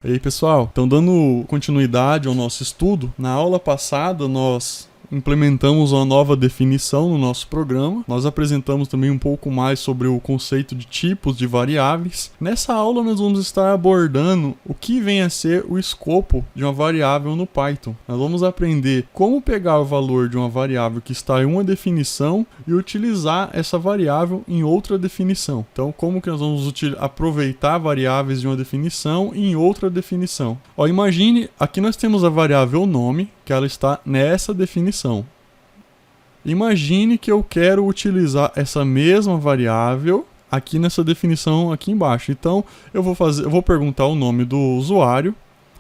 E aí, pessoal, então dando continuidade ao nosso estudo, na aula passada nós implementamos uma nova definição no nosso programa. Nós apresentamos também um pouco mais sobre o conceito de tipos de variáveis. Nessa aula nós vamos estar abordando o que vem a ser o escopo de uma variável no Python. Nós vamos aprender como pegar o valor de uma variável que está em uma definição e utilizar essa variável em outra definição. Então, como que nós vamos aproveitar variáveis de uma definição em outra definição? Imagine, aqui nós temos a variável nome, que ela está nessa definição. Imagine que eu quero utilizar essa mesma variável aqui nessa definição aqui embaixo. Então, eu vou perguntar o nome do usuário.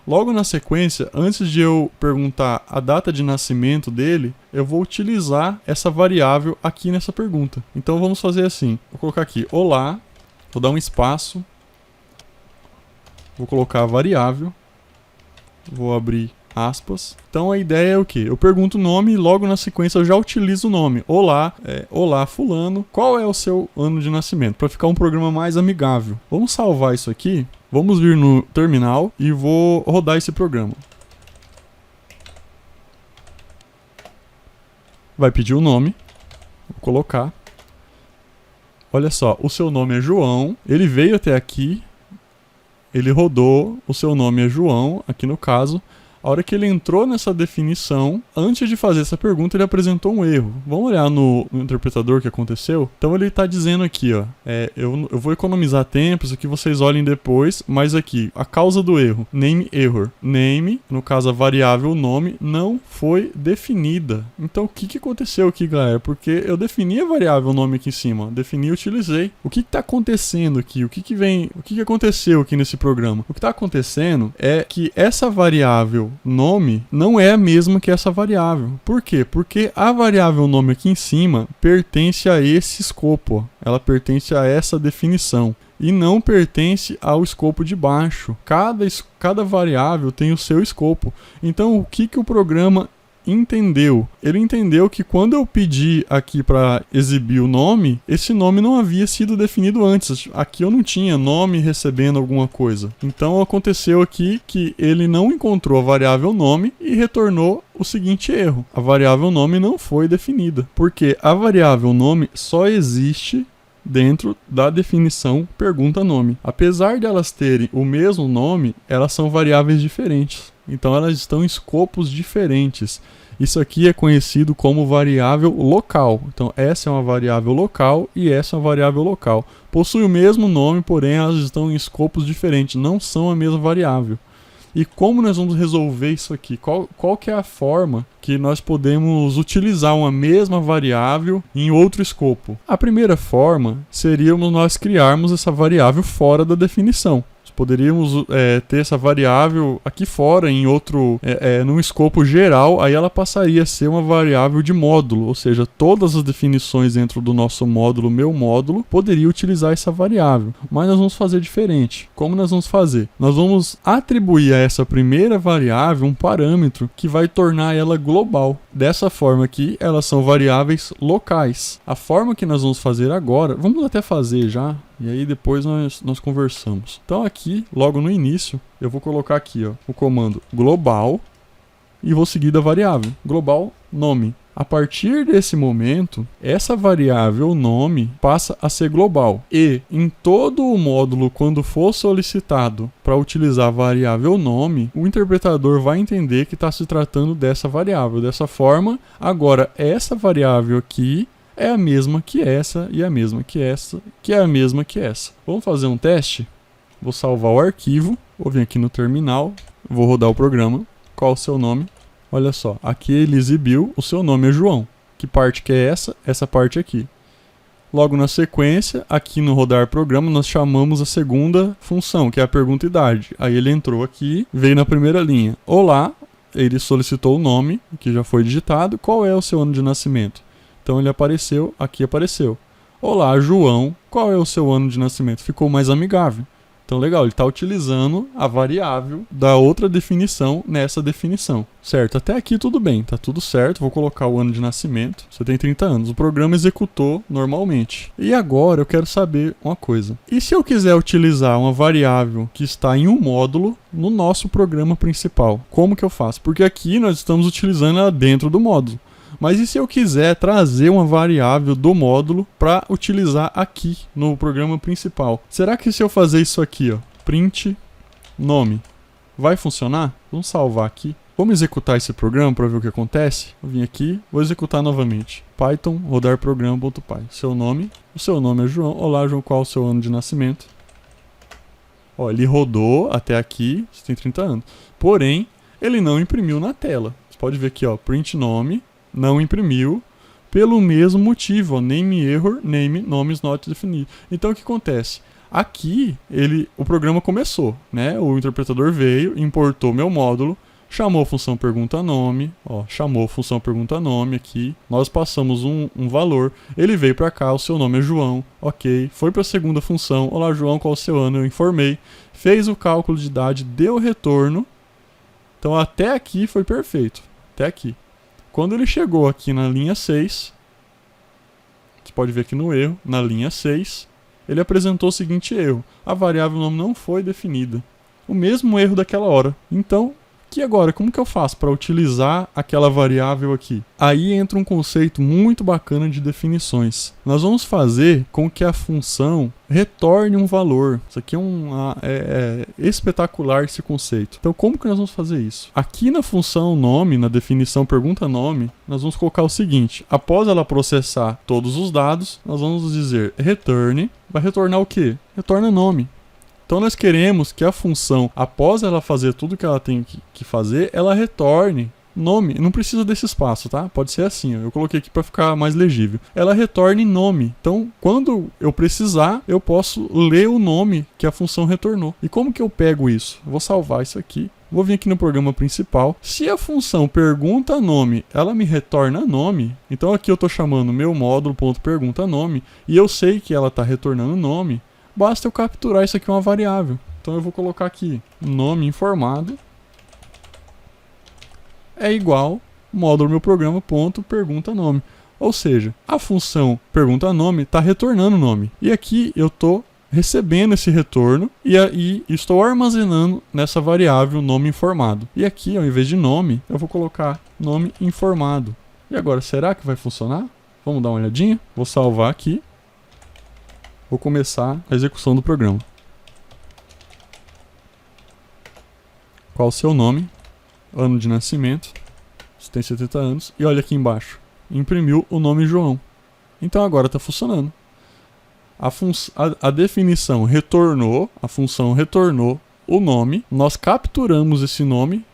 Logo na sequência, antes de eu perguntar a data de nascimento dele, eu vou utilizar essa variável aqui nessa pergunta. Então, vamos fazer assim. Vou colocar aqui, olá, vou dar um espaço, vou colocar a variável, vou abrir aspas. Então a ideia é o quê? Eu pergunto o nome e logo na sequência eu já utilizo o nome. Olá, olá fulano, qual é o seu ano de nascimento? Para ficar um programa mais amigável. Vamos salvar isso aqui. Vamos vir no terminal e vou rodar esse programa. Vai pedir o nome. Vou colocar. Olha só, o seu nome é João. Ele veio até aqui. Ele rodou. O seu nome é João, aqui no caso. A hora que ele entrou nessa definição, antes de fazer essa pergunta, ele apresentou um erro. Vamos olhar no interpretador o que aconteceu? Então ele está dizendo aqui, ó, eu vou economizar tempo, isso aqui vocês olhem depois, mas aqui, a causa do erro, name error. Name, no caso a variável nome, não foi definida. Então o que aconteceu aqui, galera? Porque eu defini a variável nome aqui em cima, defini e utilizei. O que está acontecendo aqui? O que aconteceu aqui nesse programa? O que está acontecendo é que essa variável nome não é a mesma que essa variável. Por quê? Porque a variável nome aqui em cima pertence a esse escopo. Ela pertence a essa definição e não pertence ao escopo de baixo. Cada variável tem o seu escopo. Então, o que o programa entendeu? Ele entendeu que quando eu pedi aqui para exibir o nome, esse nome não havia sido definido antes. Aqui eu não tinha nome recebendo alguma coisa. Então aconteceu aqui que ele não encontrou a variável nome e retornou o seguinte erro: a variável nome não foi definida, porque a variável nome só existe dentro da definição pergunta nome. Apesar de elas terem o mesmo nome, elas são variáveis diferentes. Então elas estão em escopos diferentes. Isso aqui é conhecido como variável local. Então essa é uma variável local e essa é uma variável local. Possui o mesmo nome, porém elas estão em escopos diferentes, não são a mesma variável. E como nós vamos resolver isso aqui? Qual que é a forma que nós podemos utilizar uma mesma variável em outro escopo? A primeira forma seria nós criarmos essa variável fora da definição. Poderíamos ter essa variável aqui fora, em outro, num escopo geral, aí ela passaria a ser uma variável de módulo, ou seja, todas as definições dentro do nosso módulo, meu módulo, poderia utilizar essa variável. Mas nós vamos fazer diferente. Como nós vamos fazer? Nós vamos atribuir a essa primeira variável um parâmetro que vai tornar ela global. Dessa forma aqui, elas são variáveis locais. A forma que nós vamos fazer agora, vamos até fazer já, e aí depois nós conversamos. Então aqui, logo no início, eu vou colocar aqui, ó, o comando global e vou seguir da variável global nome. A partir desse momento, essa variável nome passa a ser global. E em todo o módulo, quando for solicitado para utilizar a variável nome, o interpretador vai entender que está se tratando dessa variável. Dessa forma, agora essa variável aqui é a mesma que essa, e a mesma que essa, que é a mesma que essa. Vamos fazer um teste? Vou salvar o arquivo, vou vir aqui no terminal, vou rodar o programa. Qual o seu nome? Olha só, aqui ele exibiu, o seu nome é João. Que parte que é essa? Essa parte aqui. Logo na sequência, aqui no rodar programa, nós chamamos a segunda função, que é a pergunta idade. Aí ele entrou aqui, veio na primeira linha. Olá, ele solicitou o nome, que já foi digitado. Qual é o seu ano de nascimento? Então ele apareceu, aqui apareceu. Olá, João, qual é o seu ano de nascimento? Ficou mais amigável. Então, legal, ele está utilizando a variável da outra definição nessa definição. Certo, até aqui tudo bem, tá tudo certo. Vou colocar o ano de nascimento. Você tem 30 anos. O programa executou normalmente. E agora eu quero saber uma coisa. E se eu quiser utilizar uma variável que está em um módulo no nosso programa principal? Como que eu faço? Porque aqui nós estamos utilizando ela dentro do módulo. Mas e se eu quiser trazer uma variável do módulo para utilizar aqui no programa principal? Será que se eu fazer isso aqui, ó, print nome, vai funcionar? Vamos salvar aqui. Vamos executar esse programa para ver o que acontece? Vou vir aqui, vou executar novamente. Python, rodar programa.py. Seu nome, o seu nome é João. Olá, João, qual é o seu ano de nascimento? Ó, ele rodou até aqui, você tem 30 anos. Porém, ele não imprimiu na tela. Você pode ver aqui, ó, print nome. Não imprimiu pelo mesmo motivo, ó, name error, nome is not defined. Então o que acontece? Aqui o programa começou, né? O interpretador veio, importou meu módulo, chamou a função pergunta nome, ó, chamou a função pergunta nome aqui. Nós passamos um valor, ele veio para cá, o seu nome é João, ok. Foi para a segunda função, olá João, qual é o seu ano? Eu informei, fez o cálculo de idade, deu retorno. Então até aqui foi perfeito, até aqui. Quando ele chegou aqui na linha 6, você pode ver aqui no erro, na linha 6, ele apresentou o seguinte erro. A variável nome não foi definida. O mesmo erro daquela hora. Então, que agora, como que eu faço para utilizar aquela variável aqui? Aí entra um conceito muito bacana de definições. Nós vamos fazer com que a função retorne um valor. Isso aqui é espetacular esse conceito. Então, como que nós vamos fazer isso? Aqui na função nome, na definição pergunta nome, nós vamos colocar o seguinte. Após ela processar todos os dados, nós vamos dizer return. Vai retornar o quê? Retorna nome. Então nós queremos que a função, após ela fazer tudo que ela tem que fazer, ela retorne nome. Não precisa desse espaço, tá? Pode ser assim, ó. Eu coloquei aqui para ficar mais legível. Ela retorne nome. Então, quando eu precisar, eu posso ler o nome que a função retornou. E como que eu pego isso? Eu vou salvar isso aqui. Vou vir aqui no programa principal. Se a função pergunta nome, ela me retorna nome. Então aqui eu estou chamando meu módulo.pergunta nome e eu sei que ela está retornando nome. Basta eu capturar isso aqui uma variável. Então eu vou colocar aqui nome informado é igual módulo meu programa ponto pergunta nome. Ou seja, a função pergunta nome está retornando nome. E aqui eu estou recebendo esse retorno e estou armazenando nessa variável nome informado. E aqui, ao invés de nome, eu vou colocar nome informado. E agora, será que vai funcionar? Vamos dar uma olhadinha? Vou salvar aqui. Vou começar a execução do programa. Qual o seu nome? Ano de nascimento. Você tem 70 anos. E olha aqui embaixo. Imprimiu o nome João. Então agora está funcionando. A definição retornou. A função retornou o nome. Nós capturamos esse nome.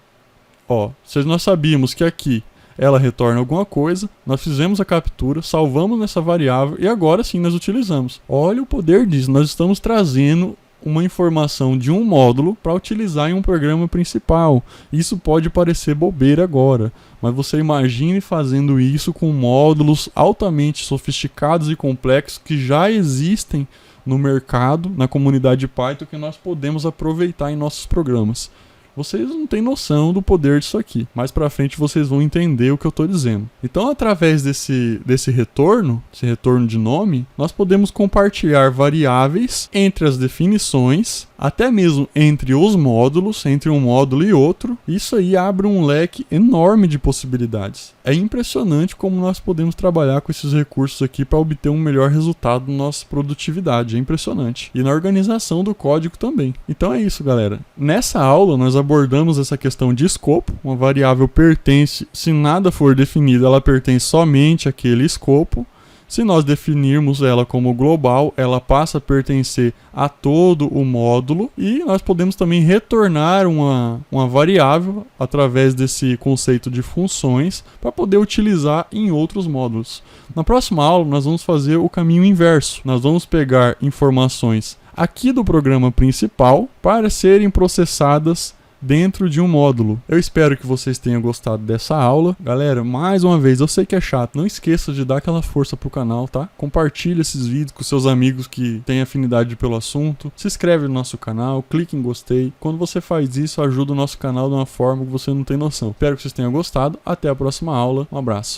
Ó, se nós sabíamos que aqui ela retorna alguma coisa, nós fizemos a captura, salvamos nessa variável e agora sim nós utilizamos. Olha o poder disso, nós estamos trazendo uma informação de um módulo para utilizar em um programa principal. Isso pode parecer bobeira agora, mas você imagine fazendo isso com módulos altamente sofisticados e complexos que já existem no mercado, na comunidade Python, que nós podemos aproveitar em nossos programas. Vocês não têm noção do poder disso aqui. Mais pra frente vocês vão entender o que eu estou dizendo. Então, através desse retorno, esse retorno de nome, nós podemos compartilhar variáveis entre as definições, até mesmo entre os módulos, entre um módulo e outro. Isso aí abre um leque enorme de possibilidades. É impressionante como nós podemos trabalhar com esses recursos aqui para obter um melhor resultado na nossa produtividade. É impressionante. E na organização do código também. Então é isso, galera. Nessa aula nós abordamos essa questão de escopo. Uma variável pertence, se nada for definido, ela pertence somente àquele escopo. Se nós definirmos ela como global, ela passa a pertencer a todo o módulo e nós podemos também retornar uma variável através desse conceito de funções para poder utilizar em outros módulos. Na próxima aula, nós vamos fazer o caminho inverso. Nós vamos pegar informações aqui do programa principal para serem processadas dentro de um módulo. Eu espero que vocês tenham gostado dessa aula. Galera, mais uma vez, eu sei que é chato, não esqueça de dar aquela força pro canal, tá? Compartilha esses vídeos com seus amigos que têm afinidade pelo assunto. Se inscreve no nosso canal, clique em gostei. Quando você faz isso, ajuda o nosso canal de uma forma que você não tem noção. Espero que vocês tenham gostado. Até a próxima aula. Um abraço.